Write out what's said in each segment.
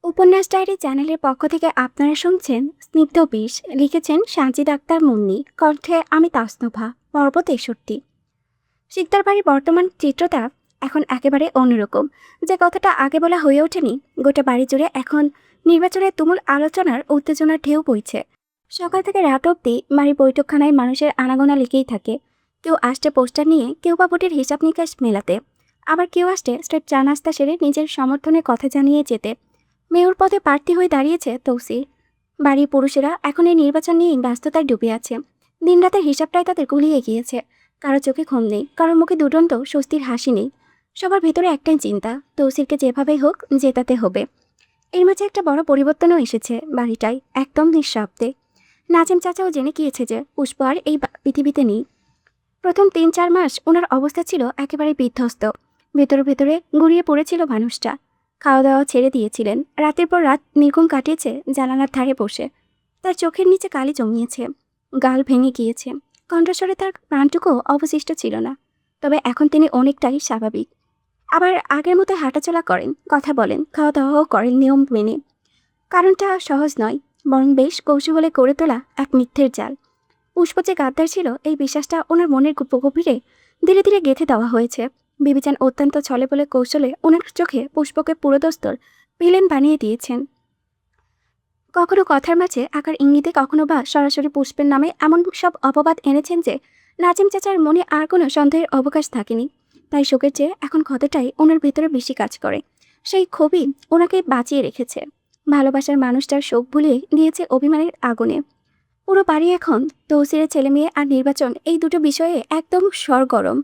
উপন্যাস ডায়েরি চ্যানেলের পক্ষ থেকে আপনারা শুনছেন স্নিগ্ধ বিষ। লিখেছেন সানজিদ আক্তার মুন্নি, কণ্ঠে আমি তাসনোভা। পর্ব 63। শিকদার বাড়ির বর্তমান চিত্রটা এখন একেবারে অন্যরকম। যে কথাটা আগে বলা হয়ে ওঠেনি, গোটা বাড়ি জুড়ে এখন নির্বাচনের তুমুল আলোচনার উত্তেজনার ঢেউ বইছে। সকাল থেকে রাত অবধি বাড়ির বৈঠকখানায় মানুষের আনাগোনা লেগেই থাকে। কেউ আসছে পোস্টার নিয়ে, কেউ বা ভোটের হিসাব নিকাশ মেলাতে, আবার কেউ আসছে স্ট্রেট চা নাস্তা সেরে নিজের সমর্থনের কথা জানিয়ে যেতে। মেয়র পদে প্রার্থী হয়ে দাঁড়িয়েছে তৌসির। বাড়ির পুরুষেরা এখন এই নির্বাচন নিয়েই ব্যস্ততায় ডুবে আছে। দিনরাতের হিসাবটাই তাদের গুলিয়ে গিয়েছে। কারো চোখে ঘুম নেই, কারোর মুখে দুরন্ত স্বস্তির হাসি নেই। সবার ভেতরে একটাই চিন্তা, তৌসিরকে যেভাবেই হোক জেতাতে হবে। এর মাঝে একটা বড় পরিবর্তনও এসেছে বাড়িটায়, একদম নিঃশব্দে। নাজিম চাচাও জেনে গিয়েছে যে পুষ্প আর এই পৃথিবীতে নেই। প্রথম ৩-৪ মাস ওনার অবস্থা ছিল একেবারে বিধ্বস্ত। ভেতরে ভেতরে গুড়িয়ে পড়েছিল মানুষটা। খাওয়া দাওয়া ছেড়ে দিয়েছিলেন, রাতের পর রাত নির্ঘুম কাটিয়েছে জানালার ধারে বসে। তার চোখের নিচে কালি জমিয়েছে, গাল ভেঙে গিয়েছে, কণ্ঠস্বরে তার প্রাণটুকুও অবশিষ্ট ছিল না। তবে এখন তিনি অনেকটাই স্বাভাবিক। আবার আগের মতো হাঁটাচলা করেন, কথা বলেন, খাওয়া দাওয়াও করেন নিয়ম মেনে। কারণটা সহজ নয়, বরং বেশ কৌশলে করে তোলা এক মিথ্যের জাল। পুষ্প যে গাদ্দার ছিল, এই বিশ্বাসটা ওনার মনের গভীরে ধীরে ধীরে গেঁথে দেওয়া হয়েছে। বিবেচান অত্যন্ত ছলে বলে কৌশলে ওনার চোখে পুষ্পকে পুরোদস্তর ভিলেন বানিয়ে দিয়েছেন। কখনো কথার মাঝে আকার ইঙ্গিতে, কখনো বা সরাসরি পুষ্পের নামে এমন সব অপবাদ এনেছেন যে নাজিম চাচার মনে আর কোনো সন্দেহের অবকাশ থাকেনি। তাই শোকের চেয়ে এখন ক্ষতটাই ওনার ভেতরে বেশি কাজ করে। সেই ক্ষোভই ওনাকে বাঁচিয়ে রেখেছে। ভালোবাসার মানুষটার শোক ভুলিয়ে দিয়েছে অভিমানের আগুনে। পুরো বাড়ি এখন তৌসিরের ছেলেমেয়ে আর নির্বাচন, এই দুটো বিষয়ে একদম সরগরম।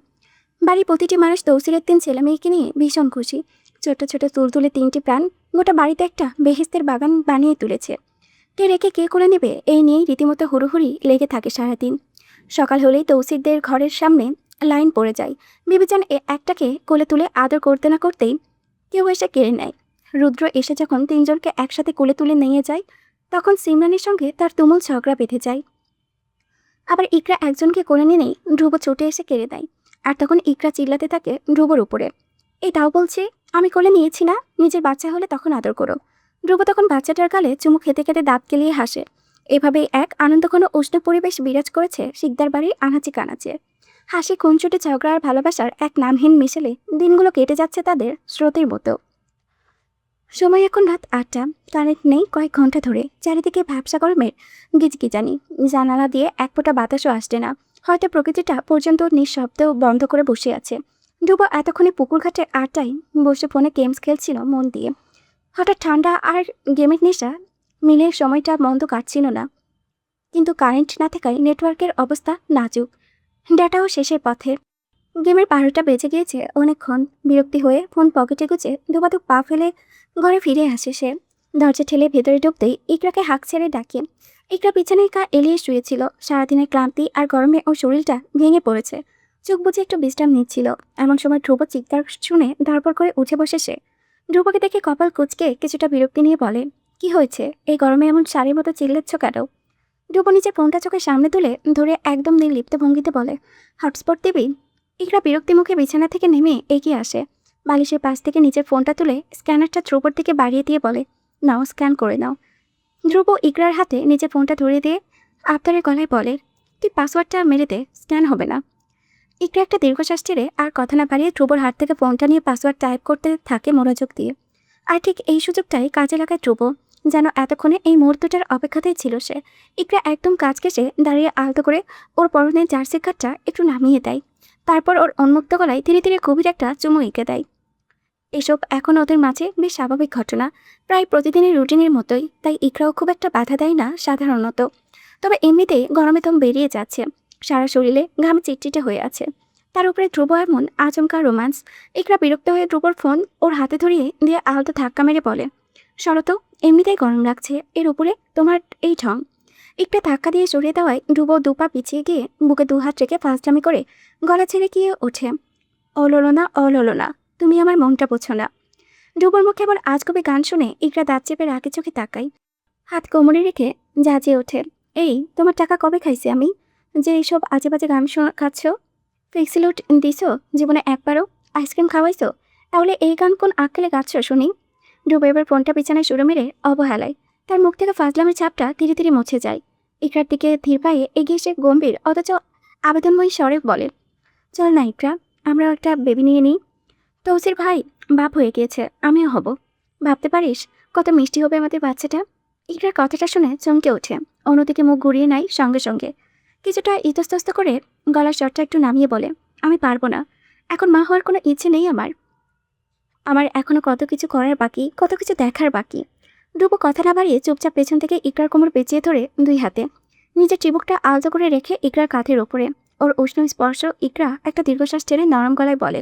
বাড়ির প্রতিটি মানুষ তৌসিরের 3 ছেলেমেয়েকে নিয়ে ভীষণ খুশি। ছোট ছোট তুলতুলে 3টি প্রাণ গোটা বাড়িতে একটা বেহেস্তের বাগান বানিয়ে তুলেছে। কে রেখে কে করে নেবে, এই নিয়েই রীতিমতো হুড়োহুড়ি লেগে থাকে সারাদিন। সকাল হলেই তৌসিরদের ঘরের সামনে লাইন পড়ে যায়। বিবেচন একটাকে কোলে তুলে আদর করতে না করতেই কেউ এসে কেড়ে নেয়। রুদ্র এসে যখন 3জনকে একসাথে কোলে তুলে নিয়ে যায়, তখন সিমরানের সঙ্গে তার তুমুল ঝগড়া বেঁধে যায়। আবার ইকরা একজনকে কোলে নিলেই ধ্রুব ছুটে এসে কেড়ে দেয়। আর তখন ইকরা চিল্লাতে থাকে ধ্রুবর উপরে, এই তাও বলছি আমি কোলে নিয়েছি না, নিজের বাচ্চা হলে তখন আদর করো। ধ্রুব তখন বাচ্চাটার গালে চুমু খেতে খেতে দাঁত কেলিয়ে হাসে। এভাবেই এক আনন্দঘন উষ্ণ পরিবেশ বিরাজ করেছে শিকদার বাড়ির আনাচে কানাচে। হাসি, খুনসুটি, ঝগড়া আর ভালোবাসার এক নামহীন মিশেলে দিনগুলো কেটে যাচ্ছে তাদের স্রোতের মতো। সময় এখন রাত 8টা। কারেন্ট নেই কয়েক ঘন্টা ধরে। চারিদিকে ভ্যাবসা গরমের গিজগিজানি। জানালা দিয়ে এক ফোঁটা বাতাসও আসছে না। হয়তো প্রকৃতিটা পর্যন্ত নিঃশব্দেও বন্ধ করে বসে আছে। ধ্রুব এতক্ষণে পুকুর ঘাটের আড্ডায় বসে ফোনে গেমস খেলছিল মন দিয়ে। হঠাৎ ঠান্ডা আর গেমের নেশা মিলে সময়টা মন্দ কাটছিল না। কিন্তু কারেন্ট না থাকায় নেটওয়ার্কের অবস্থা নাজুক, ডাটাও শেষের পথে। গেমের 12টা বেজে গিয়েছে অনেকক্ষণ। বিরক্তি হয়ে ফোন পকেটে গুজে দুবাদুক পা ফেলে ঘরে ফিরে আসে সে। দরজা ঠেলে ভেতরে ঢুকতেই ইকরাকে হাঁক ছেড়ে ডাকে। ইকরা বিছানায় এলিয়ে শুয়েছিল। সারাদিনের ক্লান্তি আর গরমে ওর শরীরটা ভেঙে পড়েছে। চোখ বুঝে একটু বিশ্রাম নিচ্ছিল। এমন সময় ধ্রুব চিৎকার শুনে ধরপড় করে উঠে বসে সে। ধ্রুবকে দেখে কপাল কুঁচকে কিছুটা বিরক্তি নিয়ে বলে, কি হয়েছে, এই গরমে এমন শাড়ির মতো চিল্লাচ্ছ কেন? ধ্রুব নিচে ফোনটা চোখের সামনে তুলে ধরে একদম নির্লিপ্ত ভঙ্গিতে বলে, হটস্পট দিবি? ইকরা বিরক্তি মুখে বিছানা থেকে নেমে এগিয়ে আসে। বালিশের পাশ থেকে নিচের ফোনটা তুলে স্ক্যানারটা ধ্রুবর দিকে বাড়িয়ে দিয়ে বলে, নাও স্ক্যান করে নাও। ধ্রুব ইকরার হাতে নিচে ফোনটা ধরিয়ে দিয়ে আবদারের গলায় বলে, তুই পাসওয়ার্ডটা মেরে দে, স্ক্যান হবে না। ইকরা একটা দীর্ঘশ্বাস ছেড়ে আর কথা না বাড়িয়ে ধ্রুবর হাত থেকে ফোনটা নিয়ে পাসওয়ার্ড টাইপ করতে থাকে মনোযোগ দিয়ে। আর ঠিক এই সুযোগটাই কাজে লাগায় ধ্রুব, যেন এতক্ষণে এই মুহূর্তটার অপেক্ষাতেই ছিল সে। ইকরা একদম কাজ ঘেঁষে দাঁড়িয়ে আলতো করে ওর পরনের জার্সি কাটটা একটু নামিয়ে দেয়। তারপর ওর উন্মুক্ত গলায় ধীরে ধীরে গভীর একটা চুমু এঁকে দেয়। এসব এখন ওদের মাঝে বেশ স্বাভাবিক ঘটনা, প্রায় প্রতিদিনের রুটিনের মতোই। তাই ইকরাও খুব একটা বাধা দেয় না সাধারণত। তবে এমনিতেই গরমে দম বেরিয়ে যাচ্ছে, সারা শরীরে ঘামে চিটচিটে হয়ে আছে। তার উপরে ধ্রুব এমন আচমকা রোমান্স। ইকরা বিরক্ত হয়ে ধ্রুবর ফোন ওর হাতে ধরিয়ে দিয়ে আলতো ধাক্কা মেরে বলে, শরত, এমনিতেই গরম লাগছে, এর উপরে তোমার এই ঢং। একটা ধাক্কা দিয়ে সরিয়ে দেওয়ায় ধ্রুব দুপা পিছিয়ে গিয়ে বুকে 2 হাত রেখে ফাঁসজামি করে গলা ছেড়ে গিয়ে ওঠে, অললো না, তুমি আমার মনটা বোঝো না। ধ্রুবর মুখে এবার আজগবি গান শুনে ইকরা দাঁত চেপে রাগে চোখে তাকাই। হাত কোমরে রেখে জাজিয়ে ওঠে, এই তোমার টাকা কবে খাইছি আমি, যে এইসব আজে বাজে গান খাচ্ছ? ফিক্সিলুট দিছো জীবনে একবারও? আইসক্রিম খাওয়াইছো? তাহলে এই গান কোন আক্কেলে গাচ্ছ শুনি? ধ্রুব এবার ফোনটা বিছানায় শুরু মেরে অবহেলায় তার মুখ থেকে ফাজলামের ছাপটা ধীরে ধীরে মুছে যায়। ইকরার দিকে ধীর পায়ে এগিয়ে এসে গম্ভীর অথচ আবেদনময়ী স্বরে বলে, চল না ইকরা, আমরা একটা বেবি নিয়ে নিই। তৌসির ভাই বাপ হয়ে গিয়েছে, আমিও হব। ভাবতে পারিস কত মিষ্টি হবে আমাদের বাচ্চাটা। ইকরার কথাটা শুনে চমকে ওঠে, অন্যদিকে মুখ ঘুরিয়ে নেয় সঙ্গে সঙ্গে। কিছুটা ইতস্তস্ত করে গলার স্বরটা একটু নামিয়ে বলে, আমি পারবো না, এখন মা হওয়ার কোনো ইচ্ছে নেই আমার। আমার এখনো কত কিছু করার বাকি, কত কিছু দেখার বাকি। ধ্রুব কথা না বাড়িয়ে চুপচাপ পেছন থেকে ইকরার কোমর পেঁচিয়ে ধরে দুই হাতে নিজের চিবুকটা আলতো করে রেখে ইকরার কাঁধের ওপরে ওর উষ্ণ স্পর্শ। ইকরা একটা দীর্ঘশ্বাস ছেড়ে নরম গলায় বলে,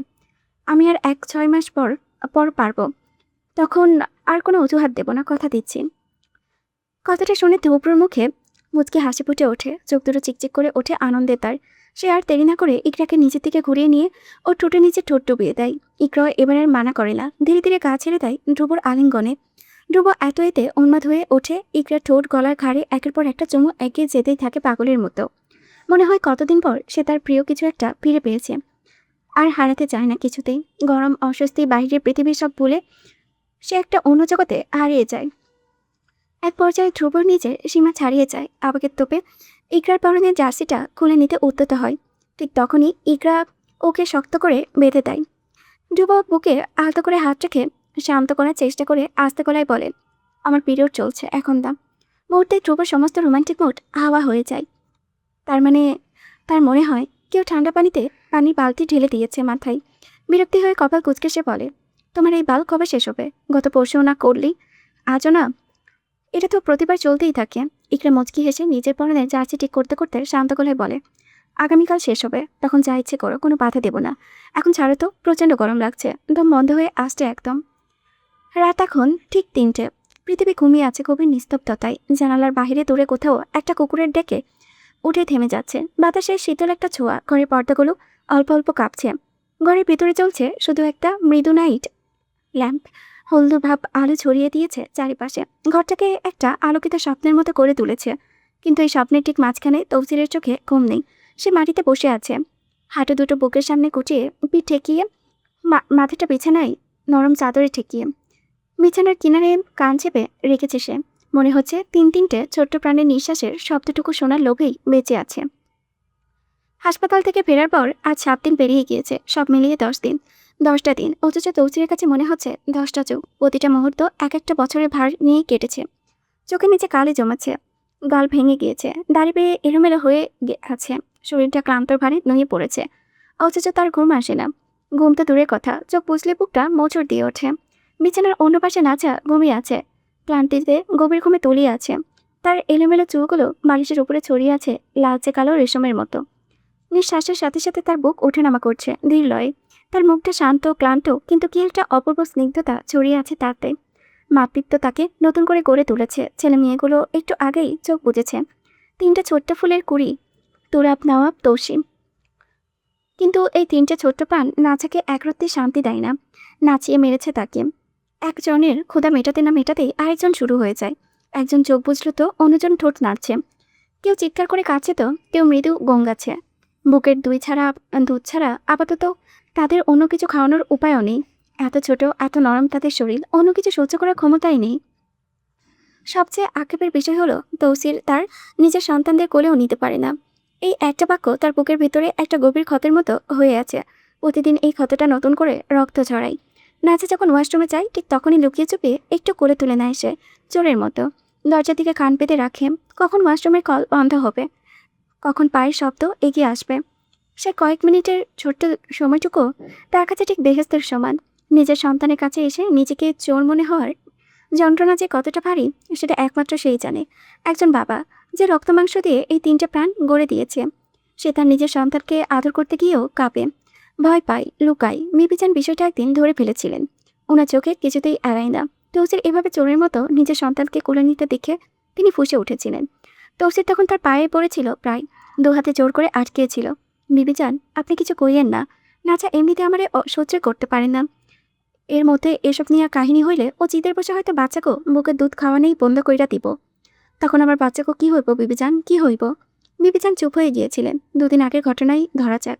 আমি আর 1-6 মাস পর পর পারবো, তখন আর কোনো অজুহাত দেব না, কথা দিচ্ছি। কথাটা শুনে ধ্রুবর মুখে মুচকি হাসি ফুটে ওঠে, চোখ দুটো চিকচিক করে ওঠে আনন্দে তার। সে আর দেরি না করে ইকরাকে নিজের দিকে ঘুরিয়ে নিয়ে ওর ঠোঁটে নিচে ঠোঁট ডুবিয়ে দেয়। ইকরা এবার আর মানা করে না, ধীরে ধীরে গা ছেড়ে দেয় ধ্রুবর আলিঙ্গনে। ধ্রুব এত এতে উন্মাদ হয়ে ওঠে, ইকরা ঠোঁট গলার ঘাড়ে একের পর একটা চুমু এগিয়ে যেতেই থাকে পাগলের মতো। মনে হয় কতদিন পর সে তার প্রিয় কিছু একটা ফিরে পেয়েছে, আর হারাতে চায় না কিছুতেই। গরম অস্বস্তি বাইরের পৃথিবীর সব ভুলে সে একটা অন্য জগতে হারিয়ে যায়। এক পর্যায়ে ধ্রুবর নিজের সীমা ছাড়িয়ে যায়, আবেগের তোপে ইকরার পরনের জার্সিটা খুলে নিতে উদ্যত হয়। ঠিক তখনই ইকরা ওকে শক্ত করে বেঁধে দেয়। ধ্রুব বুকে আলতো করে হাত রেখে শান্ত করার চেষ্টা করে আস্তে গলায় বলে, আমার পিরিয়ড চলছে এখন দাম। মুহূর্তে ধ্রুবর সমস্ত রোমান্টিক মুড হাওয়া হয়ে যায়। তার মানে তার মনে হয় কেউ ঠান্ডা পানির বালতি ঢেলে দিয়েছে মাথায়। বিরক্তি হয়ে কপাল কুঁচকে সে বলে, তোমার এই বাল কবে শেষ হবে? গত পরশুও না করলি, আজও না? এটা তো প্রতিবার চলতেই থাকে। ইকরা মুচকি হেসে নিজের পরনে জার্সি ঠিক করতে করতে শান্ত গলায় বলে, আগামীকাল শেষ হবে, তখন যা ইচ্ছে করো, কোনো বাধা দেব না। এখন ছাড়ো তো, প্রচণ্ড গরম লাগছে। দম বন্ধ হয়ে আসছে একদম। রাত এখন ঠিক 3টে। পৃথিবী ঘুমিয়ে আছে গভীর নিস্তব্ধতায়। জানালার বাহিরে দূরে কোথাও একটা কুকুরের ডেকে উঠে থেমে যাচ্ছে। বাতাসে শীতল একটা ছোঁয়া, ঘরের পর্দাগুলো অল্প অল্প কাঁপছে। ঘরের ভিতরে চলছে শুধু একটা মৃদু নাইট ল্যাম্প, হলদু ভাব আলো ছড়িয়ে দিয়েছে চারিপাশে, ঘরটাকে একটা আলোকিত স্বপ্নের মতো করে তুলেছে। কিন্তু এই স্বপ্নের ঠিক মাঝখানে তৌসিরের চোখে ঘুম নেই। সে মাটিতে বসে আছে, হাঁটু দুটো বুকের সামনে কুটিয়ে, পিঠ ঠেকিয়ে, মাথাটা বিছানায় নরম চাদরে ঠেকিয়ে বিছানার কিনারে কান চেপে রেখেছে সে। মনে হচ্ছে 3-3টে ছোট্ট প্রাণের নিঃশ্বাসের শব্দটুকু শোনার লোভেই বেঁচে আছে। হাসপাতাল থেকে ফেরার পর আজ 7 দিন পেরিয়ে গিয়েছে, সব মিলিয়ে 10 দিন। 10টা দিন, অথচ তৌসিরের কাছে মনে হচ্ছে 10টা চোখ। প্রতিটা মুহূর্ত এক একটা বছরের ভার নিয়েই কেটেছে। চোখের নিচে কালি জমাচ্ছে, গাল ভেঙে গিয়েছে, দাড়ি পেয়ে এলোমেলো হয়ে আছে, শরীরটা ক্লান্তর ভারে নুয়ে পড়েছে। অথচ তার ঘুম আসে না। ঘুম তো দূরের কথা, চোখ বুঝলে বুকটা মোচড় দিয়ে ওঠে। বিছানার অন্য পাশে নাচা ঘুমিয়ে আছে, ক্লান্তিতে গভীর ঘুমে তলিয়ে আছে। তার এলোমেলো চুলগুলো বালিশের উপরে ছড়িয়ে আছে লালচে কালো রেশমের মতো। নিঃশ্বাসের সাথে সাথে তার বুক ওঠানামা করছে ধীর লয়ে। তার মুখটা শান্ত ক্লান্ত, কিন্তু কি একটা অপূর্ব স্নিগ্ধতা ছড়িয়ে আছে তাতে। মাতৃত্ব তাকে নতুন করে গড়ে তুলেছে। ছেলে মেয়েগুলো একটু আগেই চোখ বুঝেছে। 3টে ছোট্ট ফুলের কুড়ি, তুরাব, নওয়াব, তৌসিম। কিন্তু এই 3টে ছোট্ট প্রাণ নাচাকে একরত্তি শান্তি দেয় না। নাচিয়ে মেরেছে তাকে। একজনের ক্ষুধা মেটাতে না মেটাতেই আরেকজন শুরু হয়ে যায়। একজন চোখ বুঝলো তো অন্যজন ঠোঁট নাড়ছে। কেউ চিৎকার করে কাঁদছে তো কেউ মৃদু গঙ্গাচ্ছে। বুকের দুধ ছাড়া আপাতত তাদের অন্য কিছু খাওয়ানোর উপায়ও নেই। এত ছোট, এত নরম তাদের শরীর, অন্য কিছু সহ্য করার ক্ষমতাই নেই। সবচেয়ে আক্ষেপের বিষয় হলো তৌসির তার নিজের সন্তানদের কোলেও নিতে পারে না। এই একটা বাক্য তার বুকের ভিতরে একটা গভীর ক্ষতের মতো হয়ে আছে। প্রতিদিন এই ক্ষতটা নতুন করে রক্ত ঝরায়। নাচে যখন ওয়াশরুমে যায় ঠিক তখনই লুকিয়ে চুপিয়ে একটু কোলে তুলে নেয় সে, চোরের মতো। দরজার দিকে কান পেতে রাখে, কখন ওয়াশরুমের কল বন্ধ হবে, কখন পায়ের শব্দ এগিয়ে আসবে। সে কয়েক মিনিটের ছোট্ট সময়টুকু তার কাছে ঠিক বেহেস্তের সমান। নিজের সন্তানের কাছে এসে নিজেকে চোর মনে হওয়ার যন্ত্রণা যে কতটা ভারী সেটা একমাত্র সেই জানে। একজন বাবা যে রক্তমাংস দিয়ে এই 3টে প্রাণ গড়ে দিয়েছে, সে তার নিজের সন্তানকে আদর করতে গিয়েও কাঁপে, ভয় পায়, লুকায়। মিবিজান বিষয়টা একদিন ধরে ফেলেছিলেন, ওনার চোখে কিছুতেই এড়ায় না। তৌসির এভাবে চোরের মতো নিজের সন্তানকে কোলে নিতে দেখে তিনি ফুঁসে উঠেছিলেন। তৌসির তখন তার পায়ে পড়েছিল, প্রায় 2 হাতে জোর করে আটকেছিল। বিবিজান, আপনি কিছু কইয়েন না, নাচা এমনিতে আমারে সহ্য করতে পারেন না। এর মধ্যে এসব নিয়ে কাহিনী হইলে ও জিদের বসে হয়তো বাচ্চাকেও বুকের দুধ খাওয়ানেই বন্ধ কইরা দিব। তখন আমার বাচ্চাকেও কি হইব বিবিজান, কি হইব? বিবিজান চুপ হয়ে গিয়েছিলেন। 2 দিন আগের ঘটনাই ধরা যাক।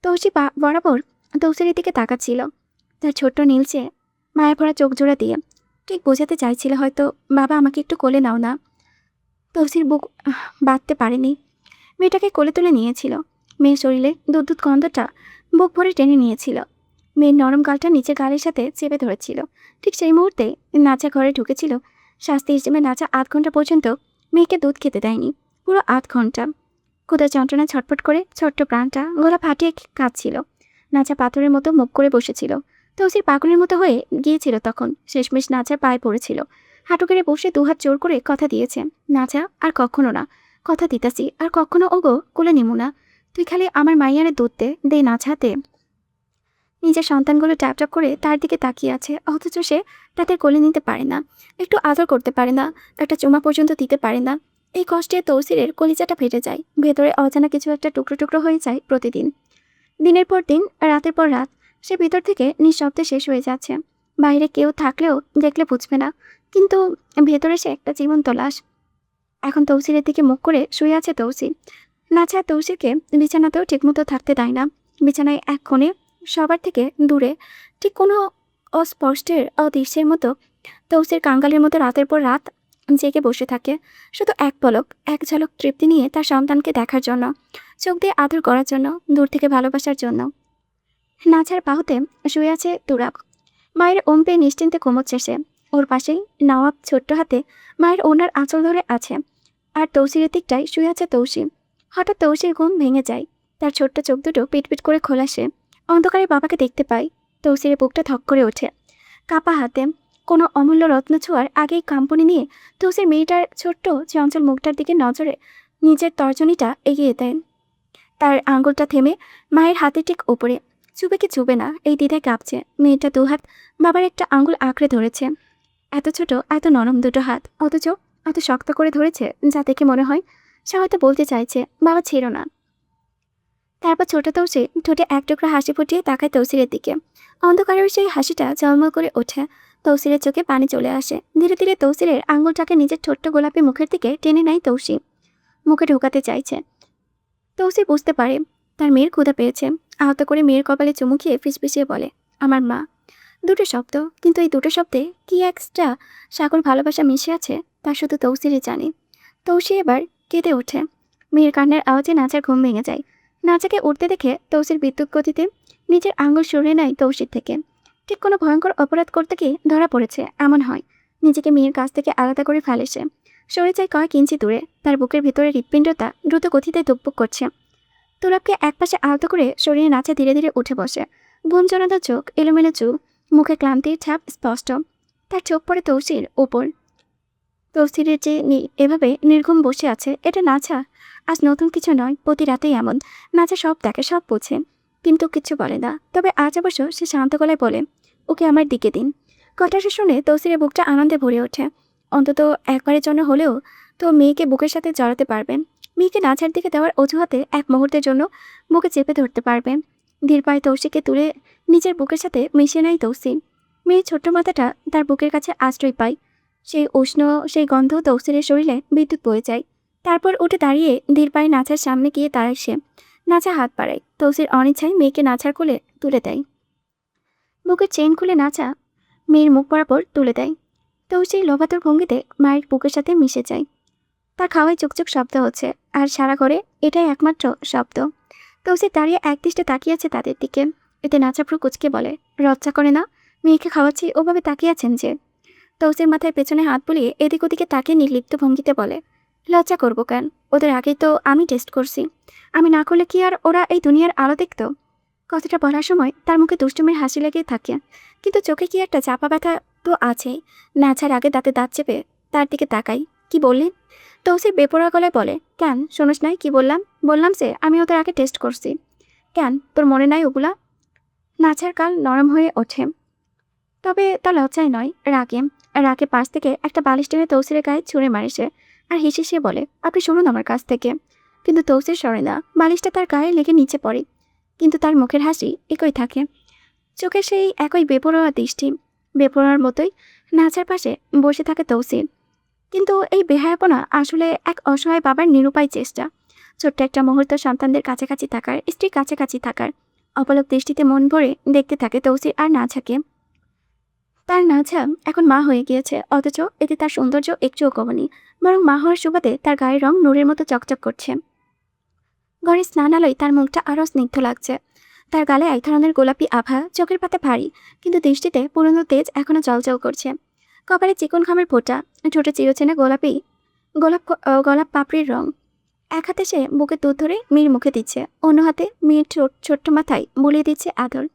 তৌসি বরাবর তৌসিরের দিকে তাকাচ্ছিল, তার ছোট্ট নীলচে মায়া ভরা চোখ জোড়া দিয়ে। ঠিক বোঝাতে চাইছিল হয়তো, বাবা আমাকে একটু কোলে নাও না। তৌসির বুক বাঁধতে পারেনি। মেয়েটাকে কোলে তুলে নিয়েছিল। মেয়ের শরীরে দুধ গন্ধটা বুক ভরে টেনে নিয়েছিল। মেয়ের নরম গালটা নিচের গালের সাথে চেপে ধরেছিল। ঠিক সেই মুহূর্তে নাচা ঘরে ঢুকেছিল। শাস্তি হিসেবে নাচা ৮ ঘন্টা পর্যন্ত মেয়েকে দুধ খেতে দেয়নি। পুরো ৮ ঘন্টা। ক্ষুধার যন্ত্রণা ছটফট করে ছোট্ট প্রাণটা গলা ফাটিয়ে কাঁদছিল। নাচা পাথরের মতো মুখ করে বসেছিল। তৌসির পাগলের মতো হয়ে গিয়েছিল তখন। শেষমেশ নাচার পায়ে পড়েছিল। হাঁটু গেড়ে বসে দুহাত জোর করে কথা দিয়েছে, নাচা আর কখনো না। কথা দিতাছি আর কখনো ওগো কোলে নিমু না। তুই খালি আমার মাইয়ারে দুধ দে নাচাতে। নিজের সন্তানগুলো ট্যাপ করে তার দিকে তাকিয়ে আছে, অথচ সে তাদের কোলে নিতে পারে না, একটু আদর করতে পারে না, একটা চুমা পর্যন্ত দিতে পারে না। এই কষ্টে তৌসিরের কলিজাটা ফেটে যায়। ভেতরে অজানা কিছু একটা টুকরো টুকরো হয়ে যায় প্রতিদিন। দিনের পর দিন, রাতের পর রাত, সে ভিতর থেকে নিঃশব্দে শেষ হয়ে যাচ্ছে। বাইরে কেউ থাকলেও দেখলে বুঝবে না, কিন্তু ভেতরে সে একটা জীবন্ত লাশ। এখন তৌসিরের দিকে মুখ করে শুয়ে আছে তৌসির। নাচা তৌসিরকে বিছানাতেও ঠিকমতো থাকতে দেয় না। বিছানায় এক কোণে, সবার থেকে দূরে, ঠিক কোনো অস্পষ্টের অদৃশ্যের মতো তৌসির কাঙ্গালের মতো রাতের পর রাত জেগে বসে থাকে, শুধু এক পলক, এক ঝলক তৃপ্তি নিয়ে তার সন্তানকে দেখার জন্য, চোখ দিয়ে আদর করার জন্য, দূর থেকে ভালোবাসার জন্য। নাচার বাহুতে শুয়ে আছে তুরাব। মায়ের ওম পেয়ে নিশ্চিন্তে ঘুমোচ্ছে সে। ওর পাশেই নওয়াব ছোট্ট হাতে মায়ের ওনার আঁচল ধরে আছে। আর তৌসিরের দিকটায় শুয়ে আছে তৌসি। হঠাৎ তৌসির ঘুম ভেঙে যায়। তার ছোট্ট চোখ দুটো পিটপিট করে খোলা। সে অন্ধকারে বাবাকে দেখতে পায়। তৌসিরের বুকটা ধক করে ওঠে। কাপা হাতে কোনো অমূল্য রত্ন ছোঁয়ার আগেই কাম্পনি নিয়ে তৌসির মেয়েটার ছোট্ট চঞ্চল মুখটার দিকে নজরে নিজের তর্জনীটা এগিয়ে দেন। তার আঙুলটা থেমে মায়ের হাতে ঠিক ওপরে। চুবে কি চুবে না, এই দ্বিধায় কাঁপছে। মেয়েটা দুহাত বাবার একটা আঙুল আঁকড়ে ধরেছে। এত ছোট, এত নরম দুটো হাত, অথচ এত শক্ত করে ধরেছে, যা দেখে মনে হয় সে হয়তো বলতে চাইছে, বাবা ছিল না। তারপর ছোট তৌসি ঠোঁটে এক টুকরা হাসি ফুটিয়ে তাকায় তৌসিরের দিকে। অন্ধকারের সেই হাসিটা ঝলমল করে ওঠে। তৌসিরের চোখে পানি চলে আসে। ধীরে ধীরে তৌসিরের আঙুলটাকে নিজের ছোট্ট গোলাপি মুখের দিকে টেনে নেয় তৌসি। মুখে ঢোকাতে চাইছে। তৌসি বুঝতে পারে তার মেয়ের ক্ষুধা পেয়েছে। আহত করে মেয়ের কপালে চুমু খেয়ে ফিসফিসিয়ে বলে, আমার মা। দুটো শব্দ, কিন্তু এই দুটো শব্দে কি এক্সট্রা সাগর ভালোবাসা মিশে আছে তা শুধু তৌসিরই জানে। তৌসি এবার কেঁদে ওঠে। মেয়ের কান্নার আওয়াজে নাচার ঘুম ভেঙে যায়। নাচাকে উঠতে দেখে তৌসির বিদ্যুৎ গতিতে নিজের আঙুল সরিয়ে নেয় তৌসির থেকে। ঠিক কোনো ভয়ঙ্কর অপরাধ করতে গিয়ে ধরা পড়েছে এমন হয়। নিজেকে মেয়ের কাছ থেকে আলাদা করে ফেলে সে। সরে যায় কয়েক ইঞ্চি দূরে। তার বুকের ভিতরে হৃৎপিণ্ডটা দ্রুত গতিতে ধুকপুক করছে। তুরাবকে একপাশে আলতো করে সরিয়ে নাচা ধীরে ধীরে উঠে বসে। ঘুম জড়ানো চোখ, এলোমেলো চুল, মুখে ক্লান্তির ছাপ স্পষ্ট। তার চোখ পড়ে তৌসির ওপর। তৌসিরের যে এভাবে নির্ঘুম বসে আছে, এটা নাচা আজ নতুন কিছু নয়। প্রতি রাতেই এমন। নাচা সব দেখে, সব বোঝে, কিন্তু কিচ্ছু বলে না। তবে আজ অবশ্য সে শান্ত গলায় বলে, ওকে আমার দিকে দিন। কথাটা শুনে তৌসিরের বুকটা আনন্দে ভরে ওঠে। অন্তত একবারের জন্য হলেও তো মেয়েকে বুকের সাথে জড়াতে পারবে। মেয়েকে নাচার দিকে দেওয়ার অজুহাতে এক মুহূর্তের জন্য বুকে চেপে ধরতে পারবে। ধীর পায়ে তৌসিকে তুলে নিজের বুকের সাথে মিশিয়ে নেয় তৌসি। মেয়ের ছোট্ট মাথাটা তার বুকের কাছে আশ্রয় পায়। সেই উষ্ণ, সেই গন্ধ তৌসিরের শরীরে বিদ্যুৎ বয়ে যায়। তারপর উঠে দাঁড়িয়ে ধীর পায়ে নাচার সামনে গিয়ে দাঁড়ায় সে। নাচা হাত বাড়ায়। তৌসির অনিচ্ছায় মেয়েকে নাচার কোলে তুলে দেয়। বুকের চেইন খুলে নাচা মেয়ের মুখ বরাবর তুলে দেয়। তৌসির লোভাতুর ভঙ্গিতে মায়ের বুকের সাথে মিশে যায়। তার খাওয়ায় চুকচুক শব্দ হচ্ছে, আর সারা ঘরে এটাই একমাত্র শব্দ। তৌসির দাঁড়িয়ে একদৃষ্টে তাকিয়ে আছে তাদের দিকে। এতে নাচা ভ্রু কুচকে বলে, লজ্জা করে না? মেয়েকে খাওয়াচ্ছি, ওভাবে তাকিয়ে আছেন যে। তৌসির মাথায় পেছনে হাত বুলিয়ে এদিক ওদিকে তাকিয়ে নির্লিপ্ত ভঙ্গিতে বলে, লজ্জা করবো কেন? ওদের আগেই তো আমি টেস্ট করছি। আমি না করলে কি আর ওরা এই দুনিয়ার আলো দেখতো? কথাটা বলার সময় তার মুখে দুষ্টুমির হাসি লেগে থাকে, কিন্তু চোখে কি একটা চাপা ব্যথা তো আছেই। নাচার আগে দাঁতে দাঁত চেপে তার দিকে তাকাই। কি বললেন? তৌসির বেপরোয়া গলায় বলে, কেন শোনস নাই কি বললাম? বললাম যে আমি ওদের আগে টেস্ট করছি। কেন তোর মনে নাই ওগুলা? নাচার কাল নরম হয়ে ওঠে। তবে তা লজ্জায় নয়, রাগে। রাগে পাশ থেকে একটা বালিশ টেনে তৌসিরের গায়ে ছুঁড়ে মারে সে। আর হেসে সে বলে, আপনি শুনুন আমার কাছ থেকে। কিন্তু তৌসির সরে না। বালিশটা তার গায়ে লেগে নিচে পড়ে, কিন্তু তার মুখের হাসি একই থাকে। চোখে সেই একই বেপরোয়া দৃষ্টি। বেপরোয়ার মতোই নাচার পাশে বসে থাকে তৌসির। কিন্তু এই বেহায়াপনা আসলে এক অসহায় বাবার নিরুপায় চেষ্টা। ছোট্ট একটা মুহূর্ত সন্তানদের কাছাকাছি থাকার, স্ত্রীর কাছাকাছি থাকার। অপলক দৃষ্টিতে মন ভরে দেখতে থাকে তৌসির আর নাচাকে। তার নাঝা এখন মা হয়ে গিয়েছে, অথচ এতে তার সৌন্দর্য একটুও কমেনি, বরং মা হওয়ার সুবাদে তার গায়ের রং নূরের মতো চকচক করছে। ঘরে স্নানালয় তার মুখটা আরও স্নিগ্ধ লাগছে। তার গালে এক ধরনের গোলাপি আভা, চোখের পাতা ভারী, কিন্তু দৃষ্টিতে পুরনো তেজ এখনো জলজল করছে। কপালে চিকন খামের ফোঁটা, ঠোঁটে চিরচেনা গোলাপি গোলাপ পাপড়ির রং। এক হাতে সে বুকে দুধ ধরে মেয়ের মুখে দিচ্ছে, অন্য হাতে মেয়ের ছোট্ট মাথায় বুলিয়ে দিচ্ছে আদর।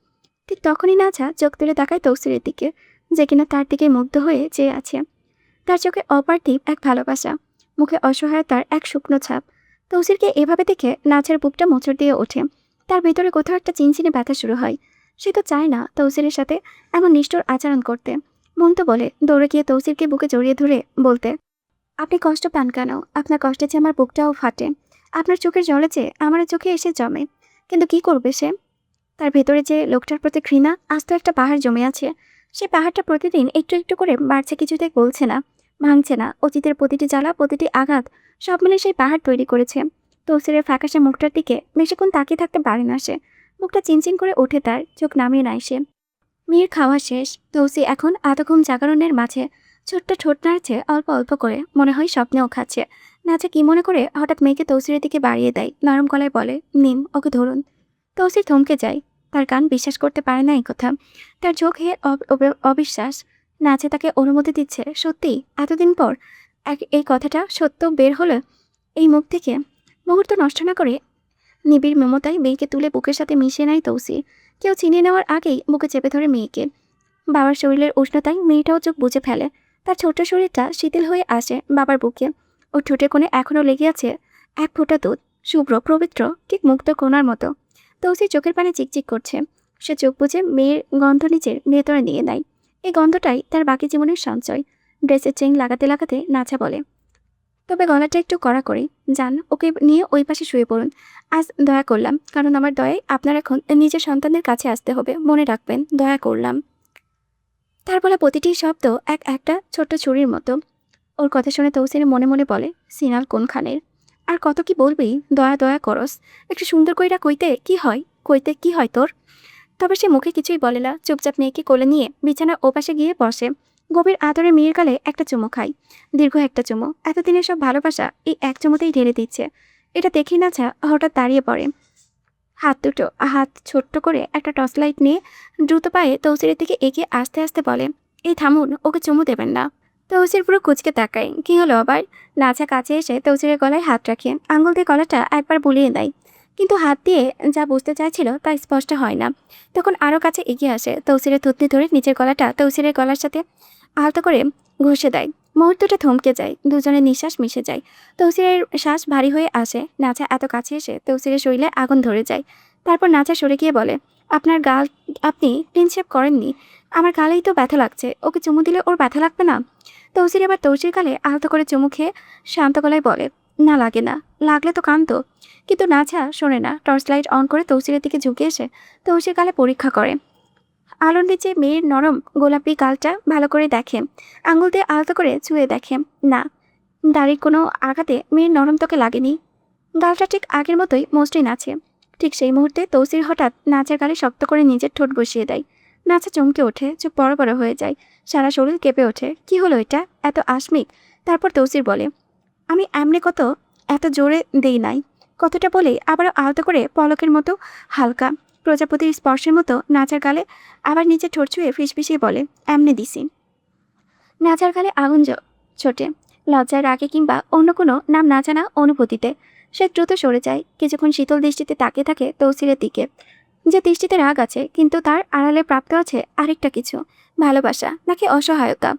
ঠিক তখনই নাঝা চোখ তুলে তাকায় তৌসিরের দিকে, যে কিনা তার দিকে মুগ্ধ হয়ে চেয়ে আছে। তার চোখে অপার্থিব এক ভালোবাসা, মুখে অসহায়তার এক শুকনো ছাপ। তৌসিরকে এভাবে দেখে নাঝার বুকটা মোচড় দিয়ে ওঠে। তার ভেতরে কোথাও একটা চিনচিনে ব্যথা শুরু হয়। সে তো চায় না তৌসিরের সাথে এমন নিষ্ঠুর আচরণ করতে। মন তো বলে দৌড়ে গিয়ে তৌসিরকে বুকে জড়িয়ে ধরে বলতে, আপনি কষ্ট পান কেন? আপনার কষ্টে যে আমার বুকটাও ফাটে। আপনার চোখের জলে যে আমার চোখে এসে জমে। কিন্তু কি করবে সে? তার ভেতরে যে লোকটার প্রতি ঘৃণা আস্ত একটা পাহাড় জমে আছে। সে পাহাড়টা প্রতিদিন একটু একটু করে বাড়ছে, কিছুতে গলছে না, ভাঙছে না। অতীতের প্রতিটি জ্বালা, প্রতিটি আঘাত সব মিলে সেই পাহাড় তৈরি করেছে। তৌসিরের ফ্যাকাশে মুখটার দিকে বেশিক্ষণ তাকিয়ে থাকতে পারে না সে। মুখটা চিনচিন করে ওঠে তার, চোখ নামিয়ে নেয় সে। মেয়ের খাওয়া শেষ। তৌসি এখন আধঘুম জাগরণের মাঝে ছোট্ট ঠোঁট নাড়ছে অল্প অল্প করে, মনে হয় স্বপ্নেও খাচ্ছে। নাচে কি মনে করে হঠাৎ মেয়েকে তৌসিরের দিকে বাড়িয়ে দেয়, নরম গলায় বলে, নিন, ওকে ধরুন। তৌসির থমকে যায়। তার কান বিশ্বাস করতে পারে না এই কথা। তার চোখে অবিশ্বাস। নাচে তাকে অনুমতি দিচ্ছে। সত্যি এতদিন পর এই কথাটা সত্য বের হলো এই মুখ থেকে। মুহূর্ত নষ্ট না করে নিবিড় মমতায় মেয়েকে তুলে বুকের সাথে মিশিয়ে নেয় তৌসি। কেউ চিনিয়ে নেওয়ার আগেই বুকে চেপে ধরে মেয়েকে। বাবার শরীরের উষ্ণতায় মেয়েটাও চোখ বুজে ফেলে। তার ছোট্ট শরীরটা শিথিল হয়ে আসে বাবার বুকে। ওর ঠোঁটের কোণে এখনও লেগে আছে এক ফোঁটা দুধ, শুভ্র পবিত্র, ঠিক মুক্ত কোণার মতো। তৌসি চোখের পানে চিকচিক করছে। সে চোখ বুজে মেয়ের গন্ধ নিজের ভেতরে নিয়ে নেয়। এই গন্ধটাই তার বাকি জীবনের সঞ্চয়। ড্রেসের চেইন লাগাতে লাগাতে নাচা বলে, তবে গলাটা একটু কড়া করে যান, ওকে নিয়ে ওই পাশে শুয়ে পড়ুন। আজ দয়া করলাম, কারণ আমার দয়ায় আপনার এখন নিজের সন্তানের কাছে আসতে হবে, মনে রাখবেন, দয়া করলাম। তার বলা প্রতিটি শব্দ একটা ছোট্ট ছুরির মতো। ওর কথা শুনে তৌসির মনে মনে বলে, সিনাল কোনখানের? আর কত কি বলবি, দয়া দয়া করস। একটু সুন্দর কইরা কইতে কি হয় তোর? তবে সে মুখে কিছুই বলে না, চুপচাপ মেয়েকে কোলে নিয়ে বিছানার ওপাশে গিয়ে বসে। গভীর আদরে মেয়ের গালে একটা চুমু খায়, দীর্ঘ একটা চুমু। এতদিনের সব ভালোবাসা এই এক চুমুতেই ঢেলে দিচ্ছে। এটা দেখি নাছা হঠাৎ দাঁড়িয়ে পড়ে। হাত ছোট্ট করে একটা টর্চ লাইট নিয়ে দ্রুত পায়ে তৌসিরের দিকে এগিয়ে আস্তে আস্তে বলে, এই থামুন, ওকে চুমু দেবেন না। তৌসির পুরো কুচকে তাকায়। কি হলো আবার? নাচা কাছে এসে তৌসিরের গলায় হাত রাখে, আঙুল দিয়ে গলাটা একবার বুলিয়ে দেয়। কিন্তু হাত দিয়ে যা বুঝতে চাইছিল তা স্পষ্ট হয় না। তখন আরও কাছে এগিয়ে আসে, তৌসিরের থুতনি ধরে নিচের গলাটা তৌসিরের গলার সাথে আলতো করে ঘষে দেয়। মুহূর্তটা থমকে যায়, দুজনের নিঃশ্বাস মিশে যায়। তৌসিরের শ্বাস ভারী হয়ে আসে। নাচা এত কাছে এসে তৌসিরের শরীরে আগুন ধরে যায়। তারপর নাচা সরে গিয়ে বলে, আপনার গাল আপনি ক্লিন শেভ করেননি। আমার গালেই তো ব্যথা লাগছে, ওকে চুমু দিলে ওর ব্যথা লাগবে না? তৌসির এবার তৌসির গালে আলতো করে চুমু খেয়ে শান্ত গলায় বলে, না লাগে না, লাগলে তো কাঁদতো। কিন্তু নাচা শোনে না। টর্চ লাইট অন করে তৌসিরের দিকে ঝুঁকে এসে তৌসির গালে পরীক্ষা করে। আলোর নিচে মেয়ের নরম গোলাপি গালটা ভালো করে দেখে, আঙুল দিয়ে আলতো করে ছুঁয়ে দেখে। না, দাড়ির কোনো আঘাতে মেয়ের নরম ত্বকে লাগেনি। গালটা ঠিক আগের মতোই মসৃণ আছে। ঠিক সেই মুহূর্তে তৌসির হঠাৎ নাচার গালে শক্ত করে নিজের ঠোঁট বসিয়ে দেয়। নাচা চমকে ওঠে, চোখ বড় বড় হয়ে যায়, সারা শরীর কেঁপে ওঠে। কি হলো এটা, এত আসমিক? তারপর তৌসির বলে, আমি এমনি এত জোরে দেই নাই। কতটা বলে আবারও আলতো করে পলকের মতো হালকা প্রজাপতির স্পর্শের মতো নাচার গালে আবার নিচে ঠোঁট ছুঁয়ে ফিসফিসিয়ে বলে, এমনি দিছি। নাচার গালে আগুন ছোটে, লজ্জায়, রাগে কিংবা অন্য কোনো নাম না জানা অনুভূতিতে। সে দ্রুত সরে যায়, কিছুক্ষণ শীতল দৃষ্টিতে তাকিয়ে থাকে তৌসিরের দিকে। যে দৃষ্টিতে রাগ আছে, কিন্তু তার আড়ালে প্রাপ্ত আছে আরেকটা কিছু, ভালোবাসা নাকি অসহায়তা।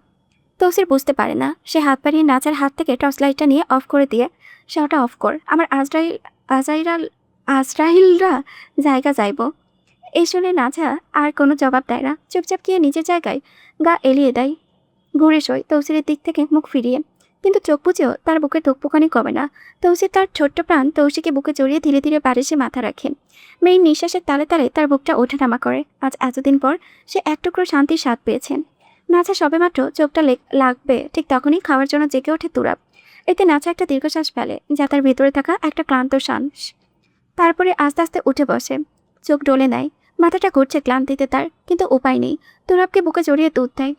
তৌসির বুঝতে পারে না। সে হাত বাড়িয়ে নাচার হাত থেকে টর্চ লাইটটা নিয়ে অফ করে দিয়ে, সে ওটা অফ কর, আমার আজরাইলরা জায়গা যাইব। এই শুনে নাচা আর কোনো জবাব দেয় না, চুপচাপ গিয়ে নিজের জায়গায় গা এলিয়ে দেয়। ঘুরে শোয় তৌসিরের দিক থেকে মুখ ফিরিয়ে, কিন্তু চোখ বুঝেও তার বুকের ধুকপুকানি কমে না। তৌসির তার ছোট্ট প্রাণ তৌসিকে বুকে জড়িয়ে ধীরে ধীরে বারিশে মাথা রাখে। মেয়ের নিঃশ্বাসের তালে তালে তার বুকটা ওঠানামা করে। আজ এতদিন পর সে এক টুকরো শান্তির স্বাদ পেয়েছে। নাচা সবেমাত্র চোখটা লাগবে, ঠিক তখনই খাওয়ার জন্য জেগে ওঠে তুরাব। এতে নাচা একটা দীর্ঘশ্বাস ফেলে, যা তার ভেতরে থাকা একটা ক্লান্ত শ্বাস। তারপরে আস্তে আস্তে উঠে বসে, চোখ ডলে নেয়, মাথাটা ঘুরছে ক্লান্তিতে তার, কিন্তু উপায় নেই। তুরাবকে বুকে জড়িয়ে দুধ দেয়।